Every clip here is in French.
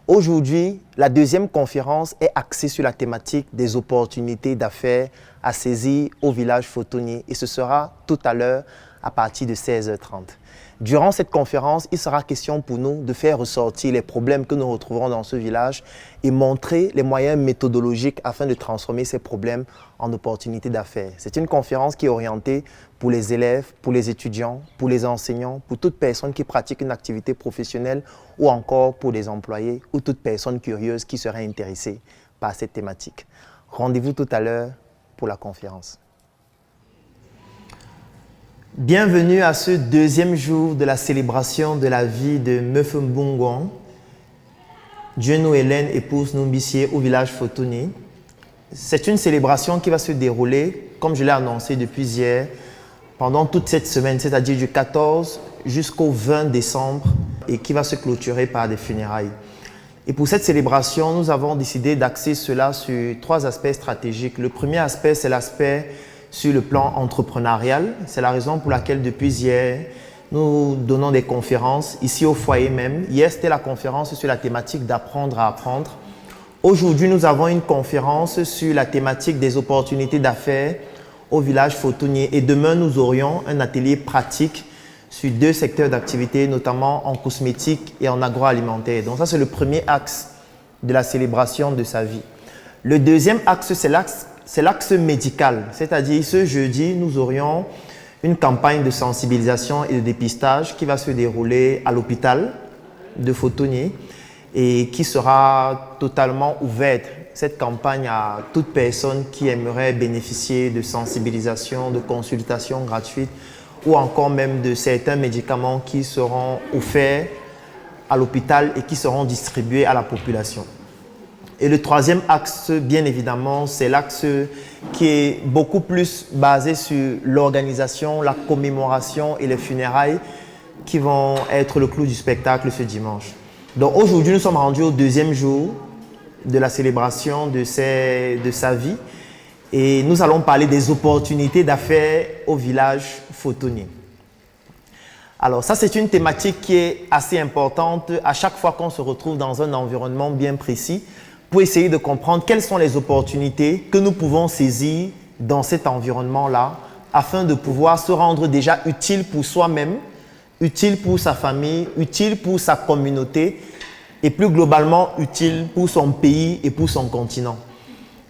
Aujourd'hui, la deuxième conférence est axée sur la thématique des opportunités d'affaires à saisir au village Fotonier et ce sera tout à l'heure à partir de 16h30. Durant cette conférence, il sera question pour nous de faire ressortir les problèmes que nous retrouverons dans ce village et montrer les moyens méthodologiques afin de transformer ces problèmes en opportunités d'affaires. C'est une conférence qui est orientée pour les élèves, pour les étudiants, pour les enseignants, pour toute personne qui pratique une activité professionnelle ou encore pour les employés ou toute personne curieuse qui serait intéressée par cette thématique. Rendez-vous tout à l'heure pour la conférence. Bienvenue à ce deuxième jour de la célébration de la vie de Meuf Mbungwan, Dieu nous Hélène, épouse nous Bissier au village Fotonier. C'est une célébration qui va se dérouler, comme je l'ai annoncé depuis hier, pendant toute cette semaine, c'est-à-dire du 14 jusqu'au 20 décembre, et qui va se clôturer par des funérailles. Et pour cette célébration, nous avons décidé d'axer cela sur trois aspects stratégiques. Le premier aspect, c'est l'aspect sur le plan entrepreneurial. C'est la raison pour laquelle depuis hier, nous donnons des conférences ici au foyer même. Hier, c'était la conférence sur la thématique d'apprendre à apprendre. Aujourd'hui, nous avons une conférence sur la thématique des opportunités d'affaires au village Fotonier. Et demain, nous aurions un atelier pratique sur deux secteurs d'activité, notamment en cosmétique et en agroalimentaire. Donc ça, c'est le premier axe de la célébration de sa vie. Le deuxième axe, c'est l'axe médical. C'est-à-dire, ce jeudi, nous aurions une campagne de sensibilisation et de dépistage qui va se dérouler à l'hôpital de Fotonier et qui sera totalement ouverte, cette campagne, à toute personne qui aimerait bénéficier de sensibilisation, de consultations gratuites ou encore même de certains médicaments qui seront offerts à l'hôpital et qui seront distribués à la population. Et le troisième axe, bien évidemment, c'est l'axe qui est beaucoup plus basé sur l'organisation, la commémoration et les funérailles qui vont être le clou du spectacle ce dimanche. Donc aujourd'hui, nous sommes rendus au deuxième jour de la célébration de sa vie et nous allons parler des opportunités d'affaires au village Fotonier. Alors ça, c'est une thématique qui est assez importante à chaque fois qu'on se retrouve dans un environnement bien précis pour essayer de comprendre quelles sont les opportunités que nous pouvons saisir dans cet environnement-là afin de pouvoir se rendre déjà utile pour soi-même, utile pour sa famille, utile pour sa communauté et plus globalement utile pour son pays et pour son continent.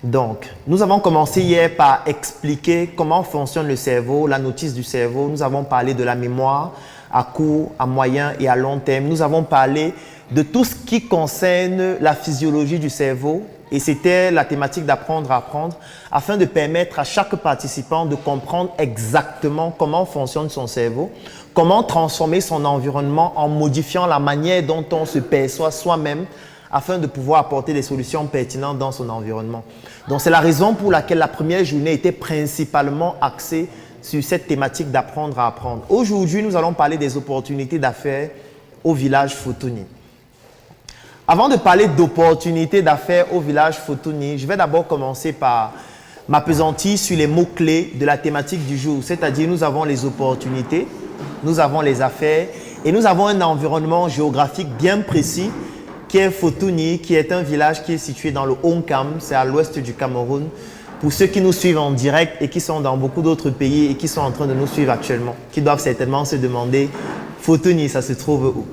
Donc, nous avons commencé hier par expliquer comment fonctionne le cerveau, la notice du cerveau. Nous avons parlé de la mémoire à court, à moyen et à long terme. Nous avons parlé de tout ce qui concerne la physiologie du cerveau et c'était la thématique d'apprendre à apprendre afin de permettre à chaque participant de comprendre exactement comment fonctionne son cerveau, comment transformer son environnement en modifiant la manière dont on se perçoit soi-même afin de pouvoir apporter des solutions pertinentes dans son environnement. Donc c'est la raison pour laquelle la première journée était principalement axée sur cette thématique d'apprendre à apprendre. Aujourd'hui, nous allons parler des opportunités d'affaires au village Fotonier. Avant de parler d'opportunités d'affaires au village Fotonier, je vais d'abord commencer par m'appesantir sur les mots-clés de la thématique du jour. C'est-à-dire, nous avons les opportunités, nous avons les affaires et nous avons un environnement géographique bien précis qui est Fotonier, qui est un village qui est situé dans le Hongkam, c'est à l'ouest du Cameroun. Pour ceux qui nous suivent en direct et qui sont dans beaucoup d'autres pays et qui sont en train de nous suivre actuellement, qui doivent certainement se demander Fotonier, ça se trouve où?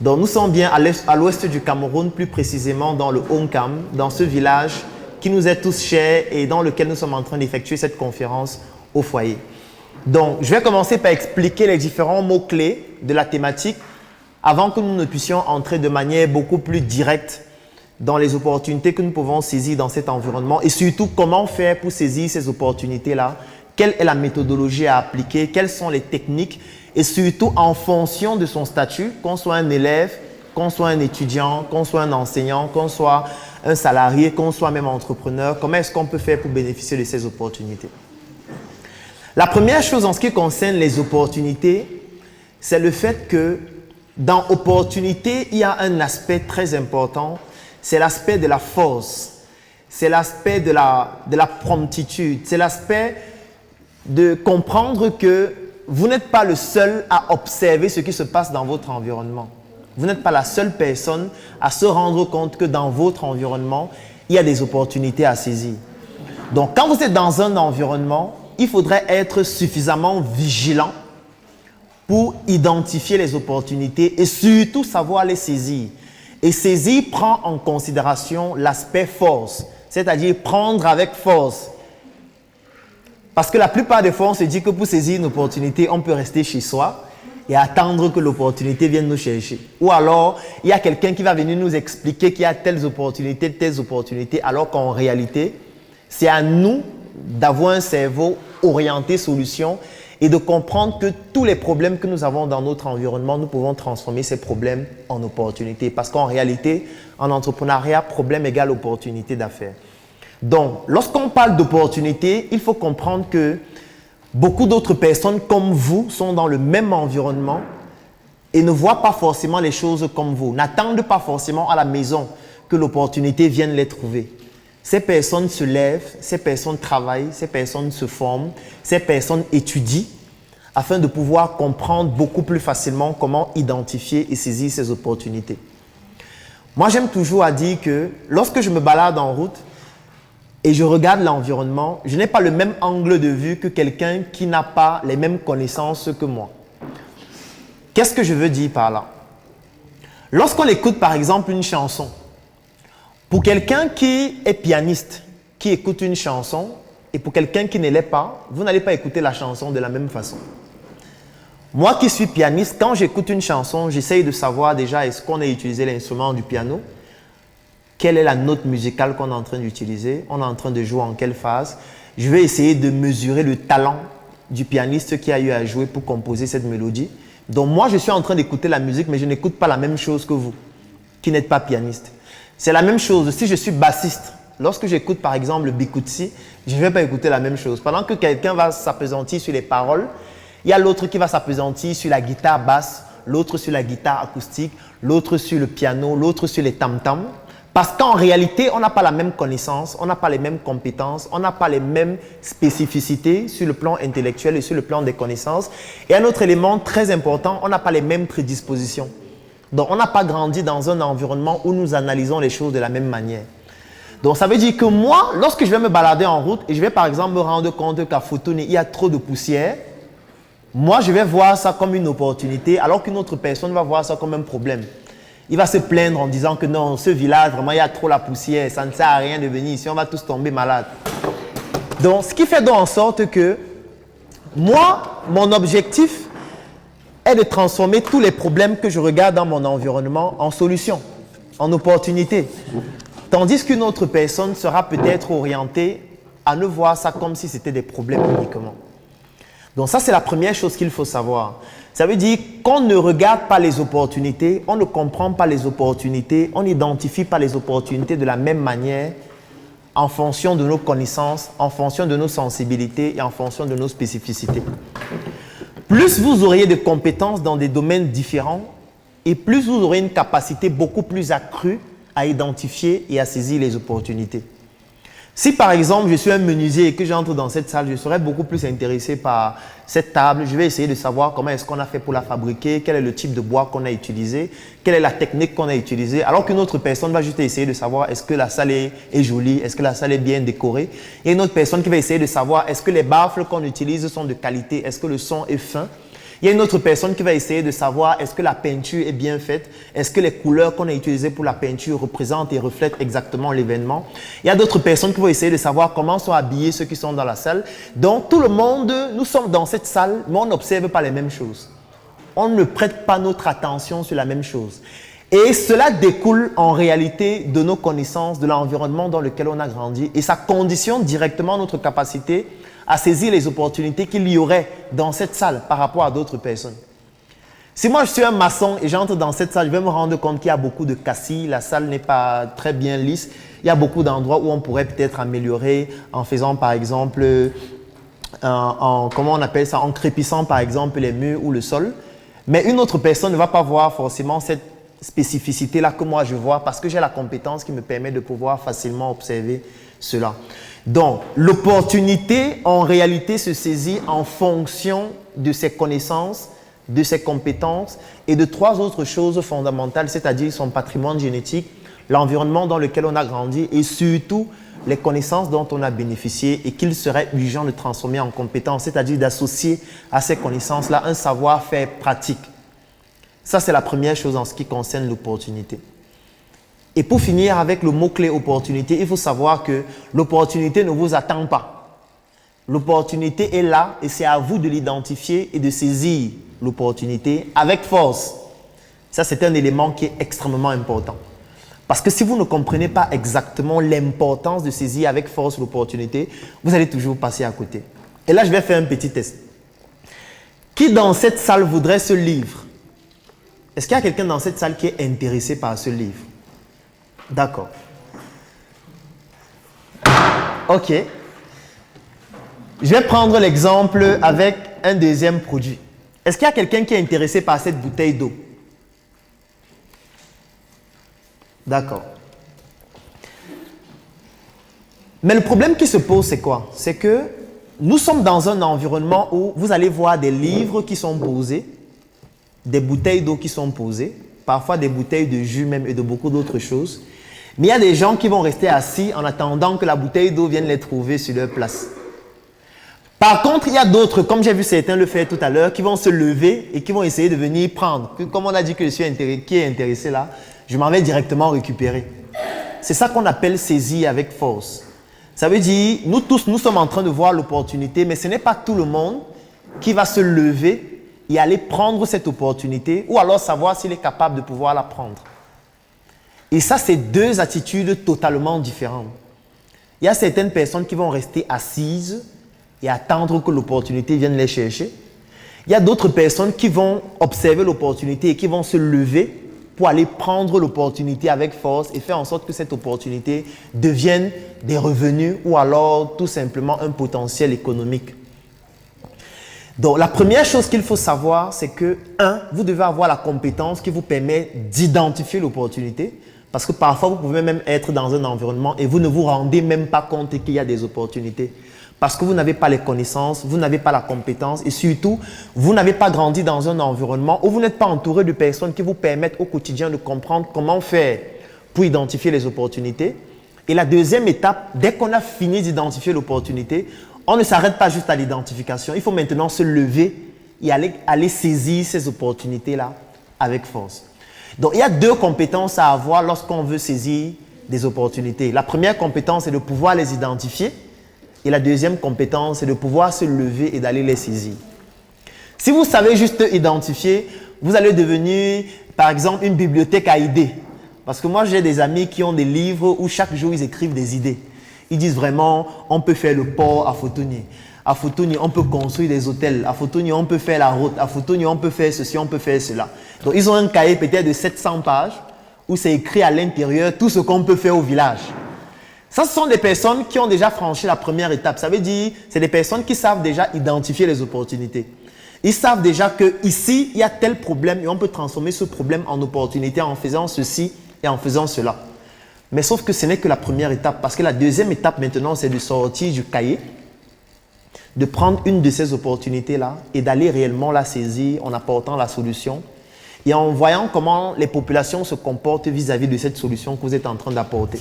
Donc nous sommes bien à l'ouest du Cameroun, plus précisément dans le Hongkam, dans ce village qui nous est tous cher et dans lequel nous sommes en train d'effectuer cette conférence au foyer. Donc je vais commencer par expliquer les différents mots-clés de la thématique avant que nous ne puissions entrer de manière beaucoup plus directe dans les opportunités que nous pouvons saisir dans cet environnement et surtout comment faire pour saisir ces opportunités-là, quelle est la méthodologie à appliquer, quelles sont les techniques et surtout en fonction de son statut, qu'on soit un élève, qu'on soit un étudiant, qu'on soit un enseignant, qu'on soit un salarié, qu'on soit même entrepreneur, comment est-ce qu'on peut faire pour bénéficier de ces opportunités? La première chose en ce qui concerne les opportunités, c'est le fait que dans opportunité, il y a un aspect très important, c'est l'aspect de la force, c'est l'aspect de la promptitude, c'est l'aspect de comprendre que vous n'êtes pas le seul à observer ce qui se passe dans votre environnement. vous n'êtes pas la seule personne à se rendre compte que dans votre environnement, il y a des opportunités à saisir. Donc, quand vous êtes dans un environnement, il faudrait être suffisamment vigilant pour identifier les opportunités et surtout savoir les saisir. Et saisir prend en considération l'aspect force, c'est-à-dire prendre avec force. Parce que la plupart des fois, on se dit que pour saisir une opportunité, on peut rester chez soi et attendre que l'opportunité vienne nous chercher. Ou alors, il y a quelqu'un qui va venir nous expliquer qu'il y a telles opportunités, alors qu'en réalité, c'est à nous d'avoir un cerveau orienté solution et de comprendre que tous les problèmes que nous avons dans notre environnement, nous pouvons transformer ces problèmes en opportunités. Parce qu'en réalité, en entrepreneuriat, problème égale opportunité d'affaires. Donc, lorsqu'on parle d'opportunité, il faut comprendre que beaucoup d'autres personnes comme vous sont dans le même environnement et ne voient pas forcément les choses comme vous, n'attendent pas forcément à la maison que l'opportunité vienne les trouver. Ces personnes se lèvent, ces personnes travaillent, ces personnes se forment, ces personnes étudient afin de pouvoir comprendre beaucoup plus facilement comment identifier et saisir ces opportunités. Moi, j'aime toujours à dire que lorsque je me balade en route et je regarde l'environnement, je n'ai pas le même angle de vue que quelqu'un qui n'a pas les mêmes connaissances que moi. Qu'est-ce que je veux dire par là? Lorsqu'on écoute par exemple une chanson, pour quelqu'un qui est pianiste, qui écoute une chanson, et pour quelqu'un qui ne l'est pas, vous n'allez pas écouter la chanson de la même façon. Moi qui suis pianiste, quand j'écoute une chanson, j'essaye de savoir déjà est-ce qu'on a utilisé l'instrument du piano, quelle est la note musicale qu'on est en train d'utiliser, on est en train de jouer en quelle phase. Je vais essayer de mesurer le talent du pianiste qui a eu à jouer pour composer cette mélodie. Donc moi, je suis en train d'écouter la musique, mais je n'écoute pas la même chose que vous, qui n'êtes pas pianiste. C'est la même chose si je suis bassiste. Lorsque j'écoute par exemple le Bikutsi, je ne vais pas écouter la même chose. Pendant que quelqu'un va s'appesantir sur les paroles, il y a l'autre qui va s'appesantir sur la guitare basse, l'autre sur la guitare acoustique, l'autre sur le piano, l'autre sur les tam-tams. Parce qu'en réalité, on n'a pas la même connaissance, on n'a pas les mêmes compétences, on n'a pas les mêmes spécificités sur le plan intellectuel et sur le plan des connaissances. Et un autre élément très important, on n'a pas les mêmes prédispositions. Donc, on n'a pas grandi dans un environnement où nous analysons les choses de la même manière. Donc, ça veut dire que moi, lorsque je vais me balader en route et je vais par exemple me rendre compte qu'à Fotoni, il y a trop de poussière, moi, je vais voir ça comme une opportunité alors qu'une autre personne va voir ça comme un problème. Il va se plaindre en disant que non, ce village, vraiment, il y a trop la poussière, ça ne sert à rien de venir ici, on va tous tomber malades. Donc, ce qui fait donc en sorte que moi, mon objectif est de transformer tous les problèmes que je regarde dans mon environnement en solutions, en opportunités. Tandis qu'une autre personne sera peut-être orientée à ne voir ça comme si c'était des problèmes uniquement. Donc ça, c'est la première chose qu'il faut savoir. Ça veut dire qu'on ne regarde pas les opportunités, on ne comprend pas les opportunités, on n'identifie pas les opportunités de la même manière en fonction de nos connaissances, en fonction de nos sensibilités et en fonction de nos spécificités. Plus vous auriez de compétences dans des domaines différents et plus vous aurez une capacité beaucoup plus accrue à identifier et à saisir les opportunités. Si par exemple je suis un menuisier et que j'entre dans cette salle, je serais beaucoup plus intéressé par cette table. Je vais essayer de savoir comment est-ce qu'on a fait pour la fabriquer, quel est le type de bois qu'on a utilisé, quelle est la technique qu'on a utilisée. Alors qu'une autre personne va juste essayer de savoir est-ce que la salle est jolie, est-ce que la salle est bien décorée. Il y a une autre personne qui va essayer de savoir est-ce que les baffles qu'on utilise sont de qualité, est-ce que le son est fin. Il y a une autre personne qui va essayer de savoir est-ce que la peinture est bien faite, est-ce que les couleurs qu'on a utilisées pour la peinture représentent et reflètent exactement l'événement. Il y a d'autres personnes qui vont essayer de savoir comment sont habillés ceux qui sont dans la salle. Donc tout le monde, nous sommes dans cette salle, mais on n'observe pas les mêmes choses. On ne prête pas notre attention sur la même chose. Et cela découle en réalité de nos connaissances, de l'environnement dans lequel on a grandi et ça conditionne directement notre capacité à saisir les opportunités qu'il y aurait dans cette salle par rapport à d'autres personnes. Si moi je suis un maçon et j'entre dans cette salle, je vais me rendre compte qu'il y a beaucoup de cassis, la salle n'est pas très bien lisse, il y a beaucoup d'endroits où on pourrait peut-être améliorer en faisant par exemple, comment on appelle ça, en crépissant par exemple les murs ou le sol. Mais une autre personne ne va pas voir forcément cette spécificité-là que moi je vois parce que j'ai la compétence qui me permet de pouvoir facilement observer cela. Donc, l'opportunité, en réalité, se saisit en fonction de ses connaissances, de ses compétences et de 3 autres choses fondamentales, c'est-à-dire son patrimoine génétique, l'environnement dans lequel on a grandi et surtout les connaissances dont on a bénéficié et qu'il serait urgent de transformer en compétences, c'est-à-dire d'associer à ces connaissances-là un savoir-faire pratique. Ça, c'est la première chose en ce qui concerne l'opportunité. Et pour finir avec le mot-clé opportunité, il faut savoir que l'opportunité ne vous attend pas. L'opportunité est là et c'est à vous de l'identifier et de saisir l'opportunité avec force. Ça, c'est un élément qui est extrêmement important. Parce que si vous ne comprenez pas exactement l'importance de saisir avec force l'opportunité, vous allez toujours passer à côté. Et là, je vais faire un petit test. Qui dans cette salle voudrait ce livre? Est-ce qu'il y a quelqu'un dans cette salle qui est intéressé par ce livre? D'accord. Ok. Je vais prendre l'exemple avec un deuxième produit. Est-ce qu'il y a quelqu'un qui est intéressé par cette bouteille d'eau? D'accord. Mais le problème qui se pose, c'est quoi? C'est que nous sommes dans un environnement où vous allez voir des livres qui sont posés, des bouteilles d'eau qui sont posées, parfois des bouteilles de jus même et de beaucoup d'autres choses. Mais il y a des gens qui vont rester assis en attendant que la bouteille d'eau vienne les trouver sur leur place. Par contre, il y a d'autres, comme j'ai vu certains le faire tout à l'heure, qui vont se lever et qui vont essayer de venir prendre. Comme on a dit que je suis qui est intéressé là, je m'en vais directement récupérer. C'est ça qu'on appelle saisir avec force. Ça veut dire, nous tous, nous sommes en train de voir l'opportunité, mais ce n'est pas tout le monde qui va se lever et aller prendre cette opportunité ou alors savoir s'il est capable de pouvoir la prendre. Et ça, c'est 2 attitudes totalement différentes. Il y a certaines personnes qui vont rester assises et attendre que l'opportunité vienne les chercher. Il y a d'autres personnes qui vont observer l'opportunité et qui vont se lever pour aller prendre l'opportunité avec force et faire en sorte que cette opportunité devienne des revenus ou alors tout simplement un potentiel économique. Donc, la première chose qu'il faut savoir, c'est que, 1, vous devez avoir la compétence qui vous permet d'identifier l'opportunité. Parce que parfois, vous pouvez même être dans un environnement et vous ne vous rendez même pas compte qu'il y a des opportunités. Parce que vous n'avez pas les connaissances, vous n'avez pas la compétence et surtout, vous n'avez pas grandi dans un environnement où vous n'êtes pas entouré de personnes qui vous permettent au quotidien de comprendre comment faire pour identifier les opportunités. Et la deuxième étape, dès qu'on a fini d'identifier l'opportunité, on ne s'arrête pas juste à l'identification. Il faut maintenant se lever et aller saisir ces opportunités-là avec force. Donc, il y a 2 compétences à avoir lorsqu'on veut saisir des opportunités. La première compétence, c'est de pouvoir les identifier. Et la deuxième compétence, c'est de pouvoir se lever et d'aller les saisir. Si vous savez juste identifier, vous allez devenir, par exemple, une bibliothèque à idées. Parce que moi, j'ai des amis qui ont des livres où chaque jour, ils écrivent des idées. Ils disent vraiment, on peut faire le port à Fotoni. À Fotoni, on peut construire des hôtels. À Fotoni, on peut faire la route. À Fotoni, on peut faire ceci, on peut faire cela. Donc, ils ont un cahier peut-être de 700 pages où c'est écrit à l'intérieur tout ce qu'on peut faire au village. Ça, ce sont des personnes qui ont déjà franchi la première étape. Ça veut dire, c'est des personnes qui savent déjà identifier les opportunités. Ils savent déjà qu'ici, il y a tel problème et on peut transformer ce problème en opportunité en faisant ceci et en faisant cela. Mais sauf que ce n'est que la première étape parce que la deuxième étape maintenant, c'est de sortir du cahier, de prendre une de ces opportunités-là et d'aller réellement la saisir en apportant la solution et en voyant comment les populations se comportent vis-à-vis de cette solution que vous êtes en train d'apporter.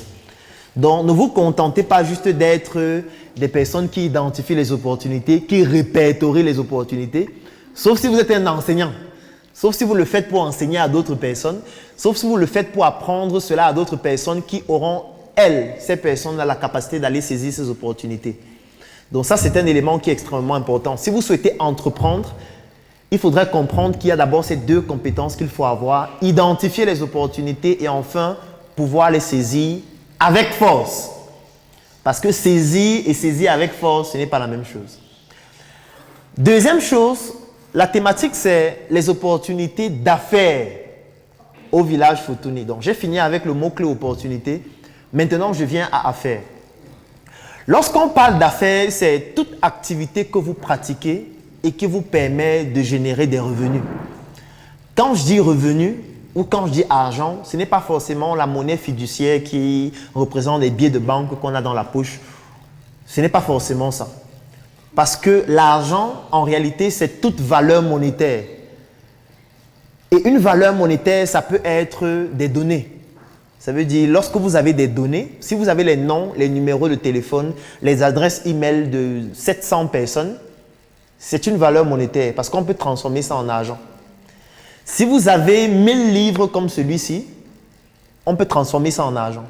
Donc, ne vous contentez pas juste d'être des personnes qui identifient les opportunités, qui répertorient les opportunités, sauf si vous êtes un enseignant, sauf si vous le faites pour enseigner à d'autres personnes, sauf si vous le faites pour apprendre cela à d'autres personnes qui auront, elles, ces personnes-là, la capacité d'aller saisir ces opportunités. Donc ça, c'est un élément qui est extrêmement important. Si vous souhaitez entreprendre, il faudrait comprendre qu'il y a d'abord ces 2 compétences qu'il faut avoir, identifier les opportunités et enfin pouvoir les saisir avec force. Parce que saisir et saisir avec force, ce n'est pas la même chose. Deuxième chose, la thématique, c'est les opportunités d'affaires au village Fotoni. Donc, j'ai fini avec le mot-clé opportunité. Maintenant, je viens à affaires. Lorsqu'on parle d'affaires, c'est toute activité que vous pratiquez et qui vous permet de générer des revenus. Quand je dis revenus ou quand je dis argent, ce n'est pas forcément la monnaie fiduciaire qui représente les billets de banque qu'on a dans la poche. Ce n'est pas forcément ça. Parce que l'argent, en réalité, c'est toute valeur monétaire. Et une valeur monétaire, ça peut être des données. Ça veut dire, lorsque vous avez des données, si vous avez les noms, les numéros de téléphone, les adresses e-mail de 700 personnes, c'est une valeur monétaire parce qu'on peut transformer ça en argent. Si vous avez 1000 livres comme celui-ci, on peut transformer ça en argent.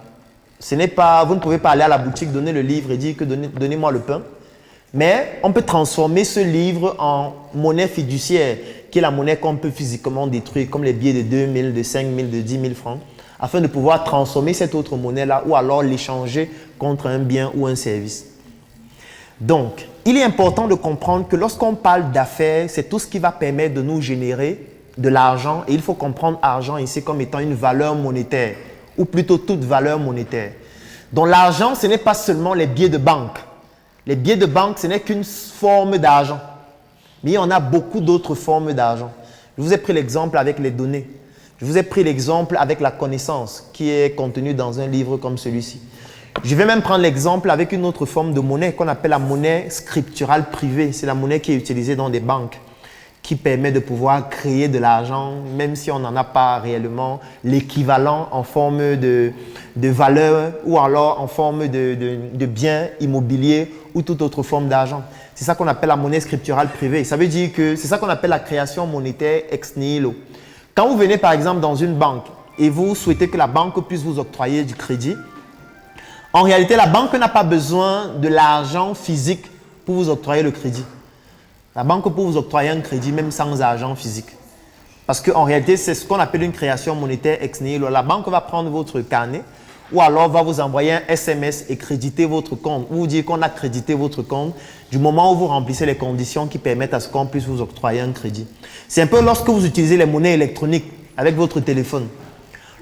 Ce n'est pas, vous ne pouvez pas aller à la boutique, donner le livre et dire que donnez-moi le pain. Mais on peut transformer ce livre en monnaie fiduciaire, qui est la monnaie qu'on peut physiquement détruire, comme les billets de 2000, de 5000, de 10 000 francs, afin de pouvoir transformer cette autre monnaie-là ou alors l'échanger contre un bien ou un service. Donc, il est important de comprendre que lorsqu'on parle d'affaires, c'est tout ce qui va permettre de nous générer de l'argent. Et il faut comprendre argent ici comme étant une valeur monétaire, ou plutôt toute valeur monétaire. Donc, l'argent, ce n'est pas seulement les billets de banque. Les billets de banque, ce n'est qu'une forme d'argent. Mais il y en a beaucoup d'autres formes d'argent. Je vous ai pris l'exemple avec les données. Je vous ai pris l'exemple avec la connaissance qui est contenue dans un livre comme celui-ci. Je vais même prendre l'exemple avec une autre forme de monnaie qu'on appelle la monnaie scripturale privée. C'est la monnaie qui est utilisée dans des banques, qui permet de pouvoir créer de l'argent, même si on n'en a pas réellement l'équivalent en forme de valeur ou alors en forme de biens immobiliers ou toute autre forme d'argent. C'est ça qu'on appelle la monnaie scripturale privée. Ça veut dire que c'est ça qu'on appelle la création monétaire ex nihilo. Quand vous venez par exemple dans une banque et vous souhaitez que la banque puisse vous octroyer du crédit, en réalité, la banque n'a pas besoin de l'argent physique pour vous octroyer le crédit. La banque peut vous octroyer un crédit même sans argent physique. Parce qu'en réalité, c'est ce qu'on appelle une création monétaire ex nihilo. La banque va prendre votre carnet ou alors va vous envoyer un SMS et créditer votre compte. Ou vous dire qu'on a crédité votre compte du moment où vous remplissez les conditions qui permettent à ce qu'on puisse vous octroyer un crédit. C'est un peu lorsque vous utilisez les monnaies électroniques avec votre téléphone.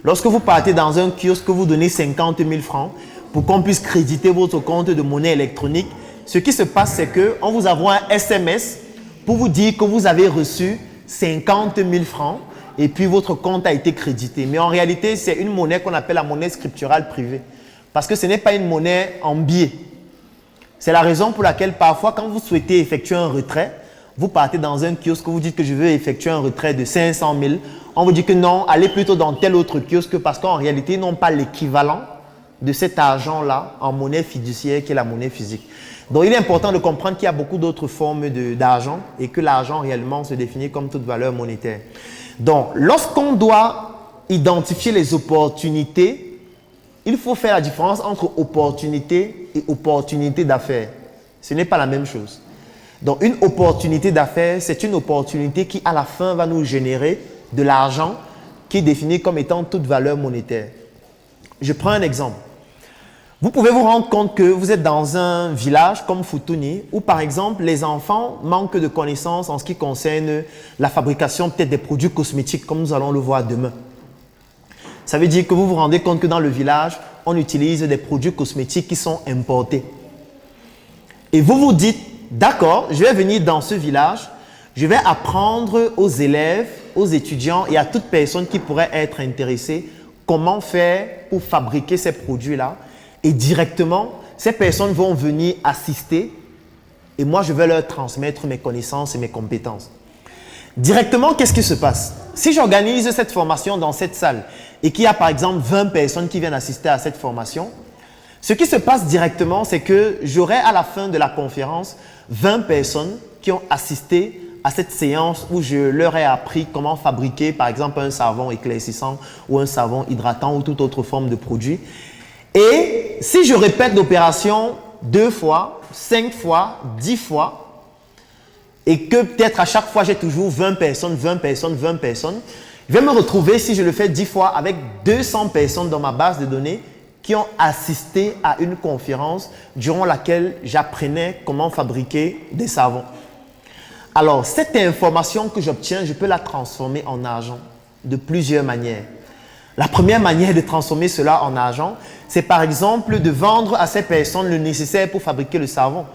Lorsque vous partez dans un kiosque, vous donnez 50 000 francs pour qu'on puisse créditer votre compte de monnaie électronique. Ce qui se passe, c'est qu'on vous envoie un SMS pour vous dire que vous avez reçu 50 000 francs et puis votre compte a été crédité. Mais en réalité, c'est une monnaie qu'on appelle la monnaie scripturale privée. Parce que ce n'est pas une monnaie en billets. C'est la raison pour laquelle parfois, quand vous souhaitez effectuer un retrait, vous partez dans un kiosque, vous dites que je veux effectuer un retrait de 500 000. On vous dit que non, allez plutôt dans tel autre kiosque parce qu'en réalité, ils n'ont pas l'équivalent de cet argent-là en monnaie fiduciaire qui est la monnaie physique. Donc, il est important de comprendre qu'il y a beaucoup d'autres formes d'argent et que l'argent réellement se définit comme toute valeur monétaire. Donc, lorsqu'on doit identifier les opportunités, il faut faire la différence entre opportunité et opportunité d'affaires. Ce n'est pas la même chose. Donc, une opportunité d'affaires, c'est une opportunité qui, à la fin, va nous générer de l'argent qui est défini comme étant toute valeur monétaire. Je prends un exemple. Vous pouvez vous rendre compte que vous êtes dans un village comme Futuni où par exemple les enfants manquent de connaissances en ce qui concerne la fabrication peut-être des produits cosmétiques comme nous allons le voir demain. Ça veut dire que vous vous rendez compte que dans le village, on utilise des produits cosmétiques qui sont importés. Et vous vous dites, d'accord, je vais venir dans ce village, je vais apprendre aux élèves, aux étudiants et à toute personne qui pourrait être intéressée comment faire pour fabriquer ces produits-là. Et directement, ces personnes vont venir assister et moi, je vais leur transmettre mes connaissances et mes compétences. Directement, qu'est-ce qui se passe? Si j'organise cette formation dans cette salle et qu'il y a par exemple 20 personnes qui viennent assister à cette formation, ce qui se passe directement, c'est que j'aurai à la fin de la conférence 20 personnes qui ont assisté à cette séance où je leur ai appris comment fabriquer par exemple un savon éclaircissant ou un savon hydratant ou toute autre forme de produit. Et si je répète l'opération 2 fois, 5 fois, 10 fois, et que peut-être à chaque fois j'ai toujours 20 personnes, 20 personnes, 20 personnes, je vais me retrouver, si je le fais 10 fois, avec 200 personnes dans ma base de données qui ont assisté à une conférence durant laquelle j'apprenais comment fabriquer des savons. Alors, cette information que j'obtiens, je peux la transformer en argent de plusieurs manières. La première manière de transformer cela en argent, c'est par exemple de vendre à ces personnes le nécessaire pour fabriquer le savon.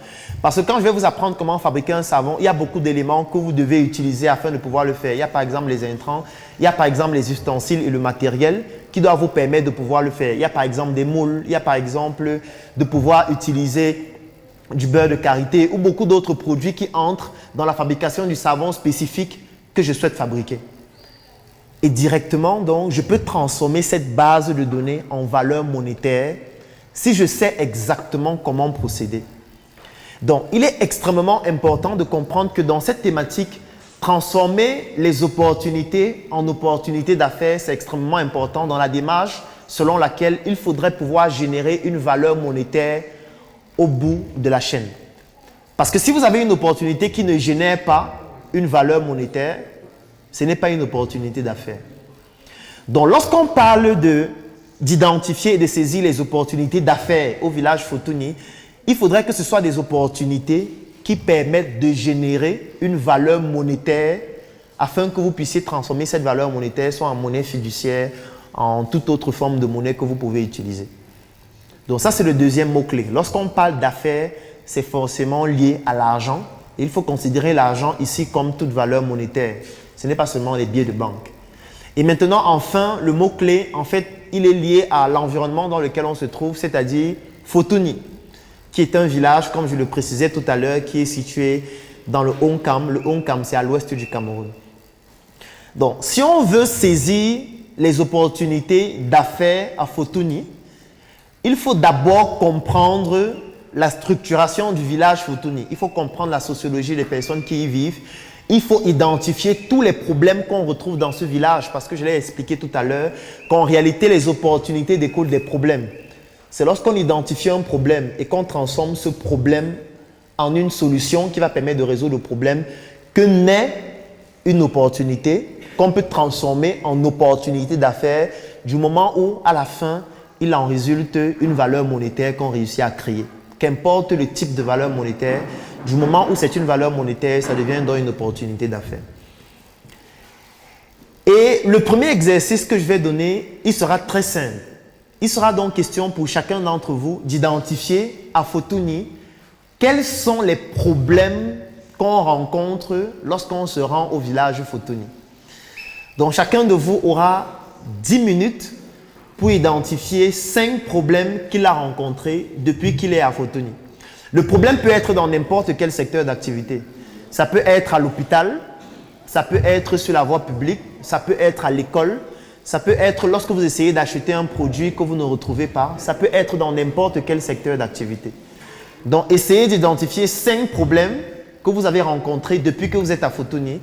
Parce que quand je vais vous apprendre comment fabriquer un savon, il y a beaucoup d'éléments que vous devez utiliser afin de pouvoir le faire. Il y a par exemple les intrants, il y a par exemple les ustensiles et le matériel qui doivent vous permettre de pouvoir le faire. Il y a par exemple des moules, il y a par exemple de pouvoir utiliser du beurre de karité ou beaucoup d'autres produits qui entrent dans la fabrication du savon spécifique que je souhaite fabriquer. Et directement, donc, je peux transformer cette base de données en valeur monétaire si je sais exactement comment procéder. Donc, il est extrêmement important de comprendre que dans cette thématique, transformer les opportunités en opportunités d'affaires, c'est extrêmement important dans la démarche selon laquelle il faudrait pouvoir générer une valeur monétaire au bout de la chaîne. Parce que si vous avez une opportunité qui ne génère pas une valeur monétaire, ce n'est pas une opportunité d'affaires. Donc, lorsqu'on parle d'identifier et de saisir les opportunités d'affaires au village Fotoni, il faudrait que ce soit des opportunités qui permettent de générer une valeur monétaire afin que vous puissiez transformer cette valeur monétaire soit en monnaie fiduciaire, en toute autre forme de monnaie que vous pouvez utiliser. Donc ça, c'est le deuxième mot-clé. Lorsqu'on parle d'affaires, c'est forcément lié à l'argent. Il faut considérer l'argent ici comme toute valeur monétaire. Ce n'est pas seulement les billets de banque. Et maintenant, enfin, le mot-clé, en fait, il est lié à l'environnement dans lequel on se trouve, c'est-à-dire Fotoni, qui est un village, comme je le précisais tout à l'heure, qui est situé dans le Hongkam. Le Hongkam, c'est à l'ouest du Cameroun. Donc, si on veut saisir les opportunités d'affaires à Fotoni, il faut d'abord comprendre la structuration du village Fotoni. Il faut comprendre la sociologie des personnes qui y vivent. Il faut identifier tous les problèmes qu'on retrouve dans ce village parce que je l'ai expliqué tout à l'heure qu'en réalité, les opportunités découlent des problèmes. C'est lorsqu'on identifie un problème et qu'on transforme ce problème en une solution qui va permettre de résoudre le problème que naît une opportunité qu'on peut transformer en opportunité d'affaires du moment où, à la fin, il en résulte une valeur monétaire qu'on réussit à créer. Qu'importe le type de valeur monétaire, du moment où c'est une valeur monétaire, ça devient donc une opportunité d'affaires. Et le premier exercice que je vais donner, il sera très simple. Il sera donc question pour chacun d'entre vous d'identifier à Fotoni quels sont les problèmes qu'on rencontre lorsqu'on se rend au village Fotoni. Donc chacun de vous aura 10 minutes pour identifier 5 problèmes qu'il a rencontrés depuis qu'il est à Fotoni. Le problème peut être dans n'importe quel secteur d'activité. Ça peut être à l'hôpital, ça peut être sur la voie publique, ça peut être à l'école, ça peut être lorsque vous essayez d'acheter un produit que vous ne retrouvez pas, ça peut être dans n'importe quel secteur d'activité. Donc, essayez d'identifier 5 problèmes que vous avez rencontrés depuis que vous êtes à Fotoni.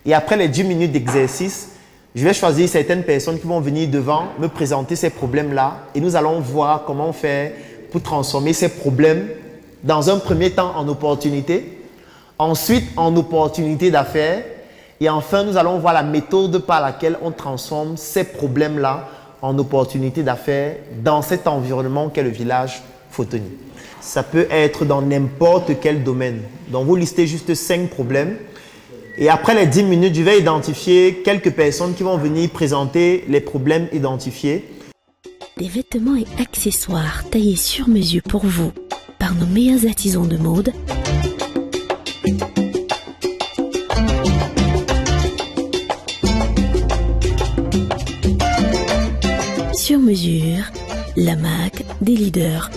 Et après les 10 minutes d'exercice, je vais choisir certaines personnes qui vont venir devant me présenter ces problèmes-là et nous allons voir comment faire pour transformer ces problèmes dans un premier temps en opportunité, ensuite en opportunité d'affaires et enfin nous allons voir la méthode par laquelle on transforme ces problèmes-là en opportunité d'affaires dans cet environnement qu'est le village Fotoni. Ça peut être dans n'importe quel domaine. Donc vous listez juste 5 problèmes. Et après les 10 minutes, je vais identifier quelques personnes qui vont venir présenter les problèmes identifiés. Des vêtements et accessoires taillés sur mesure pour vous par nos meilleurs artisans de mode. Sur mesure, la marque des leaders.